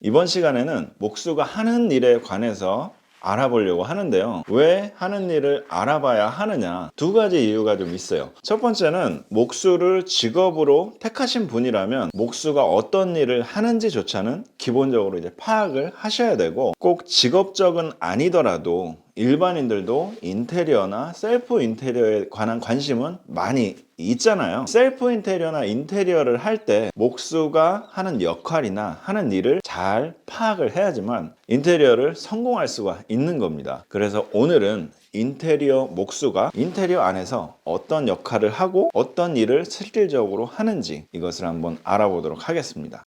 이번 시간에는 목수가 하는 일에 관해서 알아보려고 하는데요. 왜 하는 일을 알아봐야 하느냐? 두 가지 이유가 좀 있어요. 첫 번째는 목수를 직업으로 택하신 분이라면 목수가 어떤 일을 하는지조차는 기본적으로 이제 파악을 하셔야 되고, 꼭 직업적은 아니더라도 일반인들도 인테리어나 셀프 인테리어에 관한 관심은 많이 있잖아요. 셀프 인테리어나 인테리어를 할 때 목수가 하는 역할이나 하는 일을 잘 파악을 해야지만 인테리어를 성공할 수가 있는 겁니다. 그래서 오늘은 인테리어 목수가 인테리어 안에서 어떤 역할을 하고 어떤 일을 실질적으로 하는지, 이것을 한번 알아보도록 하겠습니다.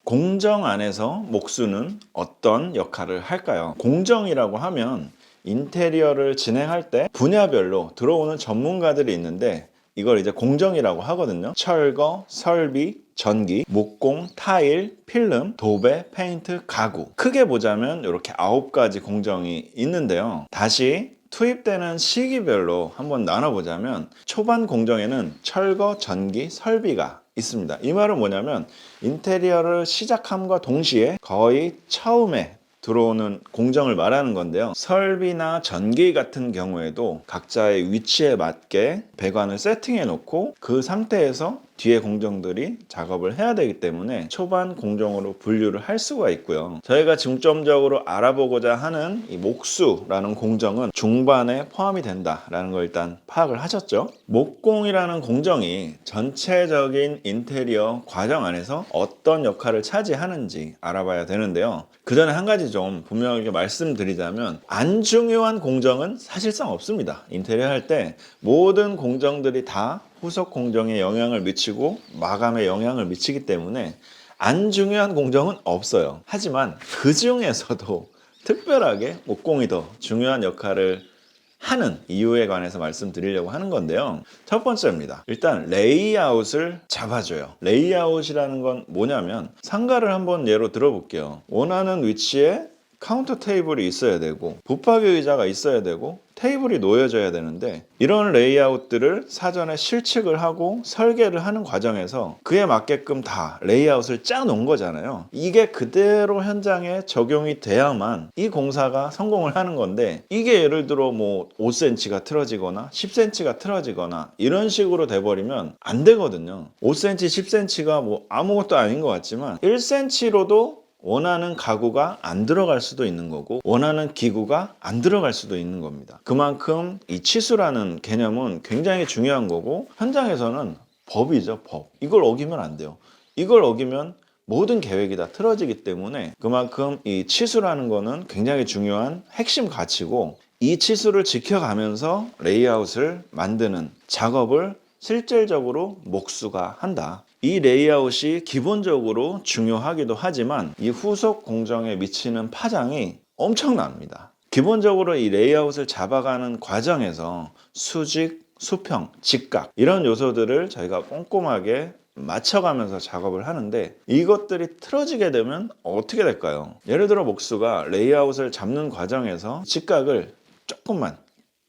공정 안에서 목수는 어떤 역할을 할까요? 공정이라고 하면 인테리어를 진행할 때 분야별로 들어오는 전문가들이 있는데, 이걸 이제 공정이라고 하거든요. 철거, 설비, 전기, 목공, 타일, 필름, 도배, 페인트, 가구. 크게 보자면 이렇게 9가지 공정이 있는데요. 다시 투입되는 시기별로 한번 나눠보자면, 초반 공정에는 철거, 전기, 설비가 있습니다. 이 말은 뭐냐면 인테리어를 시작함과 동시에 거의 처음에 들어오는 공정을 말하는 건데요. 설비나 전기 같은 경우에도 각자의 위치에 맞게 배관을 세팅해 놓고 그 상태에서 뒤에 공정들이 작업을 해야 되기 때문에 초반 공정으로 분류를 할 수가 있고요. 저희가 중점적으로 알아보고자 하는 이 목수라는 공정은 중반에 포함이 된다라는 걸 일단 파악을 하셨죠. 목공이라는 공정이 전체적인 인테리어 과정 안에서 어떤 역할을 차지하는지 알아봐야 되는데요. 그 전에 한 가지 좀 분명하게 말씀드리자면, 안 중요한 공정은 사실상 없습니다. 인테리어 할 때 모든 공정들이 다 후속 공정에 영향을 미치고 마감에 영향을 미치기 때문에 안 중요한 공정은 없어요. 하지만 그 중에서도 특별하게 목공이 더 중요한 역할을 하는 이유에 관해서 말씀드리려고 하는 건데요. 첫 번째입니다. 일단 레이아웃을 잡아줘요. 레이아웃이라는 건 뭐냐면, 상가를 한번 예로 들어볼게요. 원하는 위치에 카운터 테이블이 있어야 되고 붙박이 의자가 있어야 되고 테이블이 놓여져야 되는데, 이런 레이아웃들을 사전에 실측을 하고 설계를 하는 과정에서 그에 맞게끔 다 레이아웃을 짜 놓은 거잖아요. 이게 그대로 현장에 적용이 돼야만 이 공사가 성공을 하는 건데, 이게 예를 들어 뭐 5cm가 틀어지거나 10cm가 틀어지거나 이런 식으로 돼버리면 안 되거든요. 5cm, 10cm가 뭐 아무것도 아닌 것 같지만 1cm로도 원하는 가구가 안 들어갈 수도 있는 거고 원하는 기구가 안 들어갈 수도 있는 겁니다. 그만큼 이 치수라는 개념은 굉장히 중요한 거고, 현장에서는 법이죠, 법. 이걸 어기면 안 돼요. 이걸 어기면 모든 계획이 다 틀어지기 때문에 그만큼 이 치수라는 거는 굉장히 중요한 핵심 가치고, 이 치수를 지켜가면서 레이아웃을 만드는 작업을 실질적으로 목수가 한다. 이 레이아웃이 기본적으로 중요하기도 하지만 이 후속 공정에 미치는 파장이 엄청납니다. 기본적으로 이 레이아웃을 잡아가는 과정에서 수직, 수평, 직각 이런 요소들을 저희가 꼼꼼하게 맞춰가면서 작업을 하는데, 이것들이 틀어지게 되면 어떻게 될까요? 예를 들어 목수가 레이아웃을 잡는 과정에서 직각을 조금만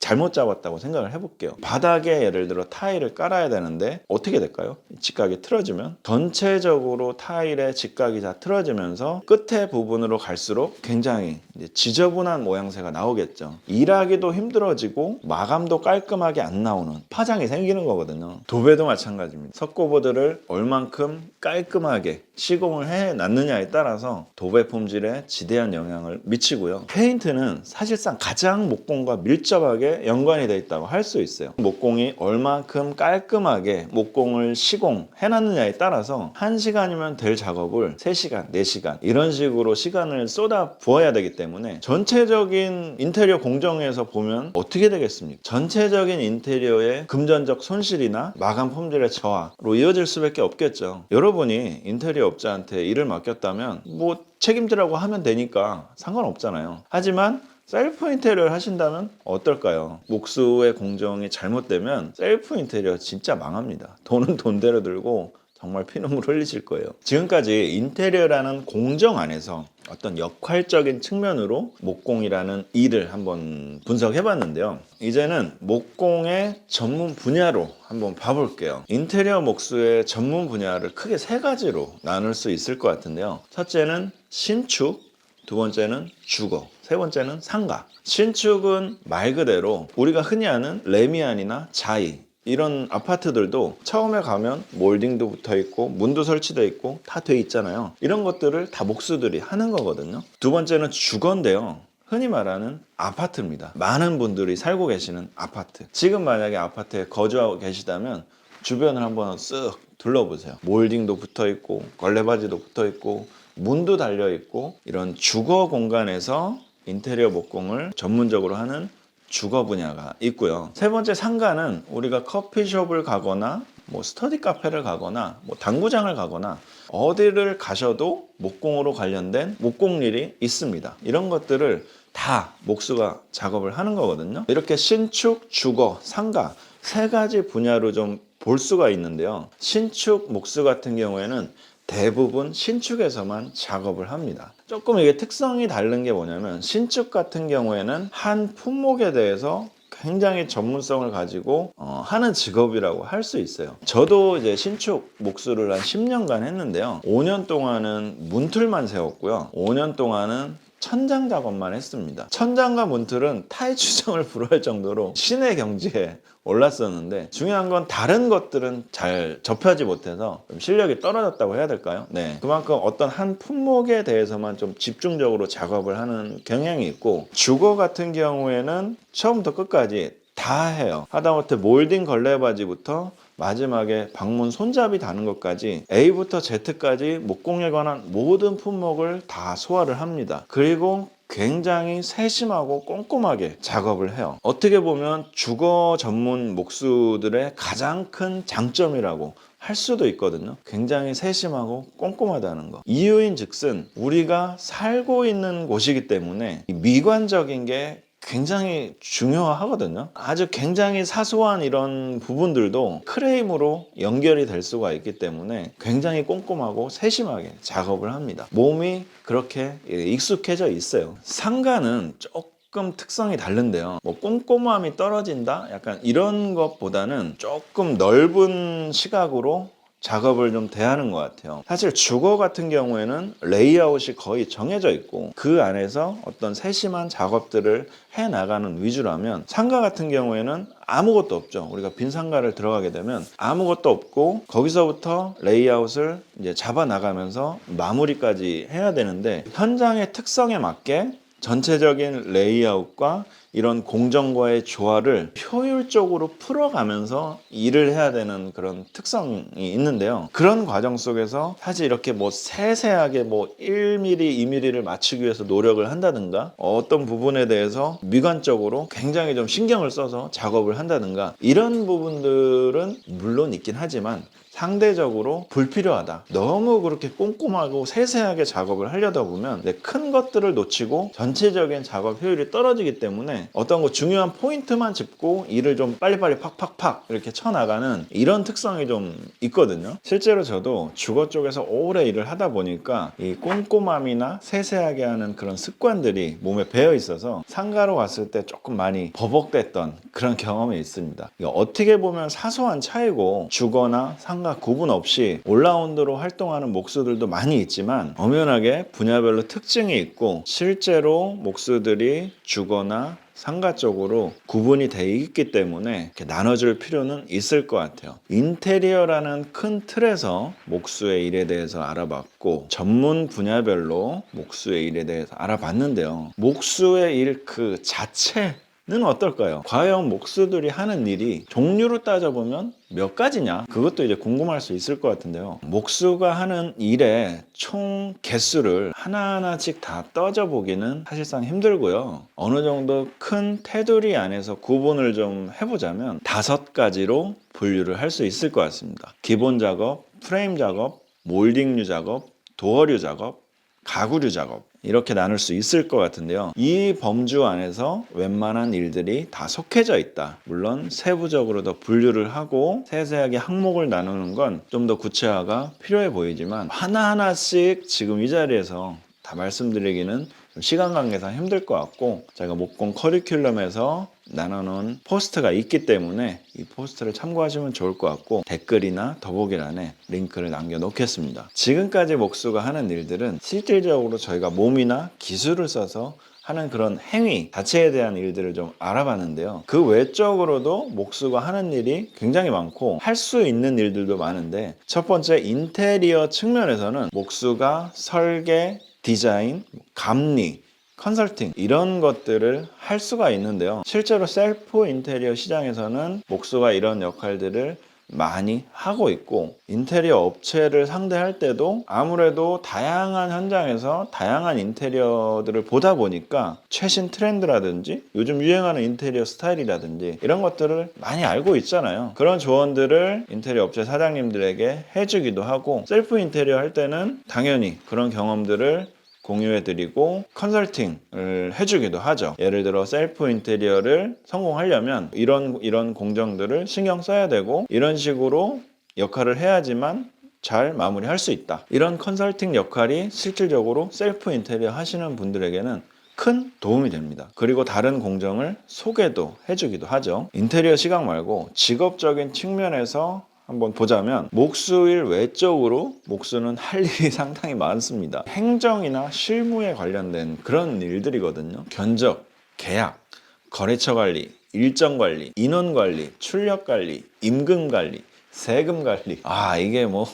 잘못 잡았다고 생각을 해볼게요. 바닥에 예를 들어 타일을 깔아야 되는데 어떻게 될까요? 직각이 틀어지면 전체적으로 타일의 직각이 다 틀어지면서 끝에 부분으로 갈수록 굉장히 지저분한 모양새가 나오겠죠. 일하기도 힘들어지고 마감도 깔끔하게 안 나오는 파장이 생기는 거거든요. 도배도 마찬가지입니다. 석고보드를 얼만큼 깔끔하게 시공을 해놨느냐에 따라서 도배 품질에 지대한 영향을 미치고요. 페인트는 사실상 가장 목공과 밀접하게 연관이 되어 있다고 할 수 있어요. 목공이 얼만큼 깔끔하게 목공을 시공해놨느냐에 따라서 1시간이면 될 작업을 3시간, 4시간 이런 식으로 시간을 쏟아 부어야 되기 때문에 전체적인 인테리어 공정에서 보면 어떻게 되겠습니까? 전체적인 인테리어의 금전적 손실이나 마감 품질의 저하로 이어질 수밖에 없겠죠. 여러분이 인테리어 업자한테 일을 맡겼다면 뭐 책임지라고 하면 되니까 상관없잖아요. 하지만 셀프 인테리어를 하신다면 어떨까요? 목수의 공정이 잘못되면 셀프 인테리어 진짜 망합니다. 돈은 돈대로 들고 정말 피눈물 흘리실 거예요. 지금까지 인테리어라는 공정 안에서 어떤 역할적인 측면으로 목공이라는 일을 한번 분석해 봤는데요. 이제는 목공의 전문 분야로 한번 봐볼게요. 인테리어 목수의 전문 분야를 크게 세 가지로 나눌 수 있을 것 같은데요. 첫째는 신축, 두 번째는 주거, 세 번째는 상가. 신축은 말 그대로 우리가 흔히 아는 레미안이나 자이, 이런 아파트들도 처음에 가면 몰딩도 붙어 있고 문도 설치되어 있고 다 돼 있잖아요. 이런 것들을 다 목수들이 하는 거거든요. 두 번째는 주거인데요. 흔히 말하는 아파트입니다. 많은 분들이 살고 계시는 아파트. 지금 만약에 아파트에 거주하고 계시다면 주변을 한번 쓱 둘러보세요. 몰딩도 붙어 있고 걸레바지도 붙어 있고 문도 달려 있고, 이런 주거 공간에서 인테리어 목공을 전문적으로 하는 주거 분야가 있고요. 세 번째 상가는 우리가 커피숍을 가거나 뭐 스터디 카페를 가거나 뭐 당구장을 가거나 어디를 가셔도 목공으로 관련된 목공일이 있습니다. 이런 것들을 다 목수가 작업을 하는 거거든요. 이렇게 신축, 주거, 상가 세 가지 분야로 좀 볼 수가 있는데요. 신축 목수 같은 경우에는 대부분 신축에서만 작업을 합니다. 조금 이게 특성이 다른 게 뭐냐면, 신축 같은 경우에는 한 품목에 대해서 굉장히 전문성을 가지고 하는 직업이라고 할 수 있어요. 저도 이제 신축 목수를 한 10년간 했는데요. 5년 동안은 문틀만 세웠고요. 5년 동안은 천장 작업만 했습니다. 천장과 문틀은 타의 추정을 불허할 정도로 신의 경지에 올랐었는데, 중요한 건 다른 것들은 잘 접하지 못해서 좀 실력이 떨어졌다고 해야 될까요? 네, 그만큼 어떤 한 품목에 대해서만 좀 집중적으로 작업을 하는 경향이 있고, 주거 같은 경우에는 처음부터 끝까지 다 해요. 하다못해 몰딩 걸레바지부터 마지막에 방문 손잡이 다는 것까지 A부터 Z까지 목공에 관한 모든 품목을 다 소화를 합니다. 그리고 굉장히 세심하고 꼼꼼하게 작업을 해요. 어떻게 보면 주거 전문 목수들의 가장 큰 장점이라고 할 수도 있거든요. 굉장히 세심하고 꼼꼼하다는 거. 이유인 즉슨 우리가 살고 있는 곳이기 때문에 미관적인 게 굉장히 중요하거든요. 아주 굉장히 사소한 이런 부분들도 크레임으로 연결이 될 수가 있기 때문에 굉장히 꼼꼼하고 세심하게 작업을 합니다. 몸이 그렇게 익숙해져 있어요. 상가는 조금 특성이 다른데요. 뭐 꼼꼼함이 떨어진다? 약간 이런 것보다는 조금 넓은 시각으로 작업을 좀 대하는 것 같아요. 사실 주거 같은 경우에는 레이아웃이 거의 정해져 있고 그 안에서 어떤 세심한 작업들을 해 나가는 위주라면, 상가 같은 경우에는 아무것도 없죠. 우리가 빈 상가를 들어가게 되면 아무것도 없고 거기서부터 레이아웃을 이제 잡아 나가면서 마무리까지 해야 되는데, 현장의 특성에 맞게 전체적인 레이아웃과 이런 공정과의 조화를 효율적으로 풀어가면서 일을 해야 되는 그런 특성이 있는데요. 그런 과정 속에서 사실 이렇게 뭐 세세하게 뭐 1mm, 2mm를 맞추기 위해서 노력을 한다든가, 어떤 부분에 대해서 미관적으로 굉장히 좀 신경을 써서 작업을 한다든가, 이런 부분들은 물론 있긴 하지만 상대적으로 불필요하다. 너무 그렇게 꼼꼼하고 세세하게 작업을 하려다 보면 큰 것들을 놓치고 전체적인 작업 효율이 떨어지기 때문에 어떤 거 중요한 포인트만 짚고 일을 좀 빨리빨리 팍팍팍 이렇게 쳐나가는 이런 특성이 좀 있거든요. 실제로 저도 주거 쪽에서 오래 일을 하다 보니까 이 꼼꼼함이나 세세하게 하는 그런 습관들이 몸에 배어 있어서 상가로 갔을 때 조금 많이 버벅댔던 그런 경험이 있습니다. 어떻게 보면 사소한 차이고 주거나 상가 구분 없이 올라운드로 활동하는 목수들도 많이 있지만, 엄연하게 분야별로 특징이 있고 실제로 목수들이 주거나 상가 쪽으로 구분이 돼 있기 때문에 이렇게 나눠줄 필요는 있을 것 같아요. 인테리어라는 큰 틀에서 목수의 일에 대해서 알아봤고, 전문 분야별로 목수의 일에 대해서 알아봤는데요. 목수의 일 그 자체는 어떨까요? 과연 목수들이 하는 일이 종류로 따져보면 몇 가지냐? 그것도 이제 궁금할 수 있을 것 같은데요. 목수가 하는 일의 총 개수를 하나하나씩 다 따져보기는 사실상 힘들고요. 어느 정도 큰 테두리 안에서 구분을 좀 해보자면 5가지로 분류를 할 수 있을 것 같습니다. 기본 작업, 프레임 작업, 몰딩류 작업, 도어류 작업, 가구류 작업, 이렇게 나눌 수 있을 것 같은데요. 이 범주 안에서 웬만한 일들이 다 속해져 있다. 물론 세부적으로 더 분류를 하고 세세하게 항목을 나누는 건 좀 더 구체화가 필요해 보이지만, 하나하나씩 지금 이 자리에서 다 말씀드리기는 좀 시간 관계상 힘들 것 같고, 제가 목공 커리큘럼에서 나눠놓은 포스트가 있기 때문에 이 포스트를 참고하시면 좋을 것 같고, 댓글이나 더보기란에 링크를 남겨놓겠습니다. 지금까지 목수가 하는 일들은 실질적으로 저희가 몸이나 기술을 써서 하는 그런 행위 자체에 대한 일들을 좀 알아봤는데요. 그 외적으로도 목수가 하는 일이 굉장히 많고 할 수 있는 일들도 많은데, 첫 번째 인테리어 측면에서는 목수가 설계, 디자인, 감리, 컨설팅 이런 것들을 할 수가 있는데요. 실제로 셀프 인테리어 시장에서는 목수가 이런 역할들을 많이 하고 있고, 인테리어 업체를 상대할 때도 아무래도 다양한 현장에서 다양한 인테리어들을 보다 보니까 최신 트렌드라든지 요즘 유행하는 인테리어 스타일이라든지 이런 것들을 많이 알고 있잖아요. 그런 조언들을 인테리어 업체 사장님들에게 해주기도 하고, 셀프 인테리어 할 때는 당연히 그런 경험들을 공유해드리고 컨설팅을 해주기도 하죠. 예를 들어 셀프 인테리어를 성공하려면 이런 공정들을 신경 써야 되고 이런 식으로 역할을 해야지만 잘 마무리할 수 있다. 이런 컨설팅 역할이 실질적으로 셀프 인테리어 하시는 분들에게는 큰 도움이 됩니다. 그리고 다른 공정을 소개도 해주기도 하죠. 인테리어 시각 말고 직업적인 측면에서 한번 보자면, 목수일 외적으로 목수는 할 일이 상당히 많습니다. 행정이나 실무에 관련된 그런 일들이거든요. 견적, 계약, 거래처 관리, 일정 관리, 인원 관리, 출력 관리, 임금 관리, 세금 관리. 이게 뭐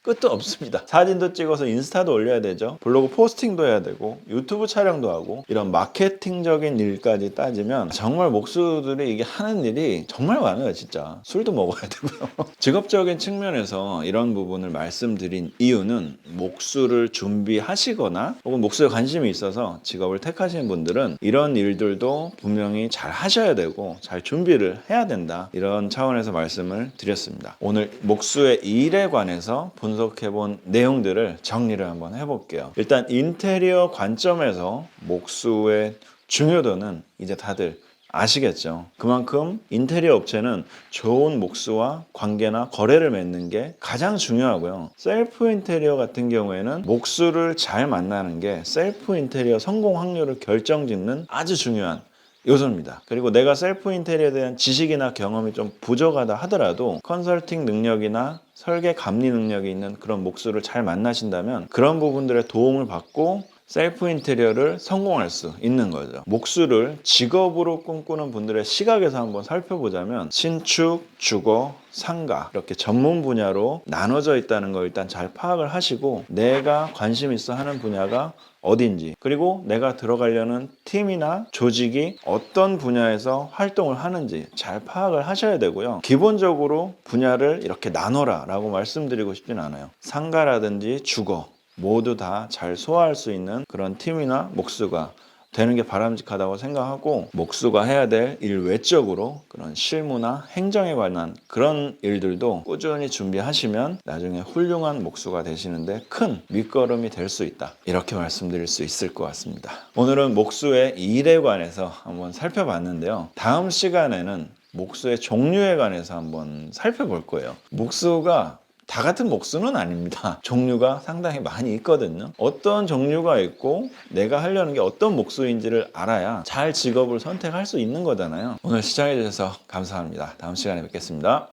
끝도 없습니다. 사진도 찍어서 인스타도 올려야 되죠. 블로그 포스팅도 해야 되고 유튜브 촬영도 하고, 이런 마케팅적인 일까지 따지면 정말 목수들이 이게 하는 일이 정말 많아요. 진짜 술도 먹어야 되고요. 직업적인 측면에서 이런 부분을 말씀드린 이유는, 목수를 준비하시거나 혹은 목수에 관심이 있어서 직업을 택하시는 분들은 이런 일들도 분명히 잘 하셔야 되고 잘 준비를 해야 된다, 이런 차원에서 말씀을 드렸습니다. 오늘 목수의 일에 관해서 분석해본 내용들을 정리를 한번 해볼게요. 일단 인테리어 관점에서 목수의 중요도는 이제 다들 아시겠죠? 그만큼 인테리어 업체는 좋은 목수와 관계나 거래를 맺는 게 가장 중요하고요. 셀프 인테리어 같은 경우에는 목수를 잘 만나는 게 셀프 인테리어 성공 확률을 결정짓는 아주 중요한 요소입니다. 그리고 내가 셀프 인테리어에 대한 지식이나 경험이 좀 부족하다 하더라도 컨설팅 능력이나 설계 감리 능력이 있는 그런 목수를 잘 만나신다면 그런 부분들의 도움을 받고 셀프 인테리어를 성공할 수 있는 거죠. 목수를 직업으로 꿈꾸는 분들의 시각에서 한번 살펴보자면, 신축, 주거, 상가 이렇게 전문 분야로 나눠져 있다는 걸 일단 잘 파악을 하시고, 내가 관심 있어 하는 분야가 어딘지, 그리고 내가 들어가려는 팀이나 조직이 어떤 분야에서 활동을 하는지 잘 파악을 하셔야 되고요. 기본적으로 분야를 이렇게 나눠라 라고 말씀드리고 싶진 않아요. 상가라든지 주거 모두 다 잘 소화할 수 있는 그런 팀이나 목수가 되는 게 바람직하다고 생각하고, 목수가 해야 될 일 외적으로 그런 실무나 행정에 관한 그런 일들도 꾸준히 준비하시면 나중에 훌륭한 목수가 되시는데 큰 밑거름이 될 수 있다, 이렇게 말씀드릴 수 있을 것 같습니다. 오늘은 목수의 일에 관해서 한번 살펴봤는데요. 다음 시간에는 목수의 종류에 관해서 한번 살펴볼 거예요. 목수가 다 같은 목수는 아닙니다. 종류가 상당히 많이 있거든요. 어떤 종류가 있고 내가 하려는 게 어떤 목수인지를 알아야 잘 직업을 선택할 수 있는 거잖아요. 오늘 시청해 주셔서 감사합니다. 다음 시간에 뵙겠습니다.